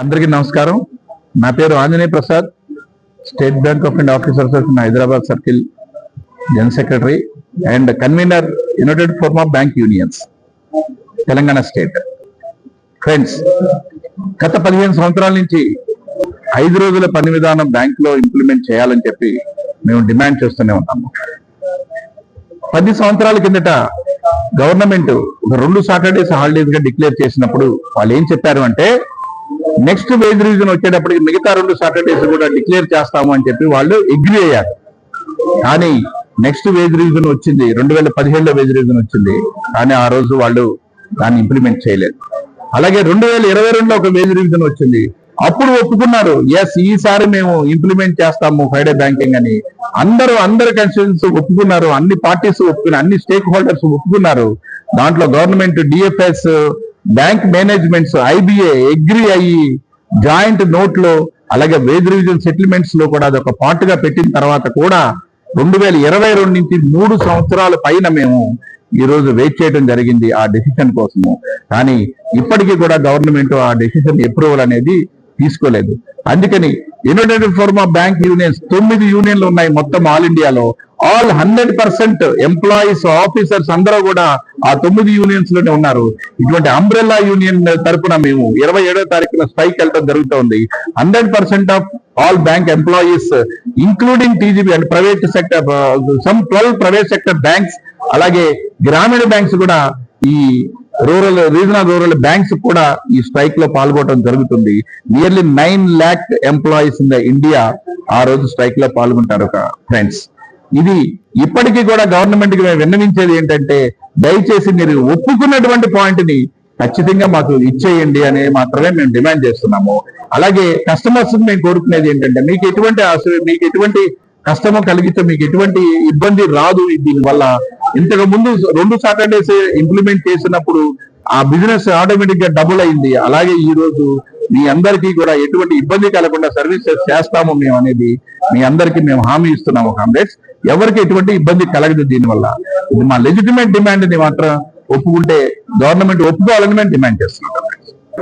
అందరికీ నమస్కారం. నా పేరు Anjaneya Prasad, state bank of India officer association Hyderabad circle general secretary and convener United forum of bank unions Telangana state. Friends, గత 15 సంవత్సరాల నుంచి 5 రోజుల పని విధానం బ్యాంకులో ఇంప్లిమెంట్ చేయాలని చెప్పి మేము డిమాండ్ చేస్తూనే ఉన్నాము. 10 సంవత్సరాల కిందట గవర్నమెంట్ 2 సాటర్డేస్ హాలిడేస్ గా డిక్లేర్ చేసినప్పుడు వాళ్ళు ఏం చెప్పారు అంటే, నెక్స్ట్ వేజ్ రివిజన్ వచ్చేటప్పటికి మిగతా 2 సాటర్డేస్ కూడా డిక్లేర్ చేస్తాము అని చెప్పి వాళ్ళు అగ్రీ అయ్యారు. కానీ నెక్స్ట్ వేజ్ రివిజన్ వచ్చింది, 2017లో వేజ్ రివిజన్ వచ్చింది, కానీ ఆ రోజు వాళ్ళు దాన్ని ఇంప్లిమెంట్ చేయలేదు. అలాగే 2022లో ఒక వేజ్ రివిజన్ వచ్చింది, అప్పుడు ఒప్పుకున్నారు, ఎస్ ఈసారి మేము ఇంప్లిమెంట్ చేస్తాము ఫ్రైడే బ్యాంకింగ్ అని. అందరు కన్స్టిట్యూయెన్సీ ఒప్పుకున్నారు, అన్ని పార్టీస్ ఒప్పుకున్నారు, అన్ని స్టేక్ హోల్డర్స్ ఒప్పుకున్నారు. దాంట్లో government, DFS, bank managements, IBA agree అయ్యి జాయింట్ నోట్ లో, అలాగే వేజ్ రివిజన్ సెటిల్మెంట్స్ లో కూడా అదొక పార్ట్ గా పెట్టిన తర్వాత కూడా 2022 నుంచి 3 సంవత్సరాల పైన మేము ఈ రోజు వెయిట్ చేయడం జరిగింది ఆ డెసిషన్ కోసము. కానీ ఇప్పటికీ కూడా గవర్నమెంట్ ఆ డెసిషన్ అప్రూవల్ అనేది తీసుకోలేదు. అందుకని United forum of bank unions 9 యూనియన్లు ఉన్నాయి మొత్తం ఆల్ ఇండియాలో. ఆల్ 100% ఎంప్లాయీస్, ఆఫీసర్స్ అందరూ కూడా ఆ 9 యూనియన్స్ లోనే ఉన్నారు. ఇటువంటి అంబ్రెల్లా యూనియన్ తరఫున మేము 27వ తారీఖున స్ట్రైక్ వెళ్ళడం జరుగుతోంది. 100% of all bank employees including TGB and private sector, some 12 private sector banks, అలాగే గ్రామీణ బ్యాంక్స్ కూడా, ఈ రీజనల్ రూరల్ బ్యాంక్స్ కూడా ఈ స్ట్రైక్ లో పాల్గొనడం జరుగుతుంది. Nearly 9 lakh employees in the India ఆ రోజు స్ట్రైక్ లో పాల్గొంటారు. ఫ్రెండ్స్, ఇది ఇప్పటికీ కూడా గవర్నమెంట్ కి మేము విన్నవించేది ఏంటంటే, దయచేసి మీరు ఒప్పుకున్నటువంటి పాయింట్ ని ఖచ్చితంగా మాకు ఇచ్చేయండి అని మాత్రమే మేము డిమాండ్ చేస్తున్నాము. అలాగే కస్టమర్స్ మేము కోరుకునేది ఏంటంటే, మీకు ఎటువంటి కష్టము కలిగితే మీకు ఎటువంటి ఇబ్బంది రాదు. దీనివల్ల ఇంతకు ముందు 2 సాటర్డేస్ ఇంప్లిమెంట్ చేసినప్పుడు ఆ బిజినెస్ ఆటోమేటిక్ గా డబుల్ అయింది. అలాగే ఈ రోజు మీ అందరికీ కూడా ఎటువంటి ఇబ్బంది కలగకుండా సర్వీసెస్ చేస్తాము మేము అనేది మీ అందరికీ మేము హామీ ఇస్తున్నాము. కామ్రేడ్స్, ఎవరికి ఎటువంటి ఇబ్బంది కలగదు దీనివల్ల. ఇది మా లెజిటిమేట్ డిమాండ్ ని మాత్రం ఒప్పుకుంటే గవర్నమెంట్ ఒప్పుకోవాలని మేము డిమాండ్ చేస్తున్నాం.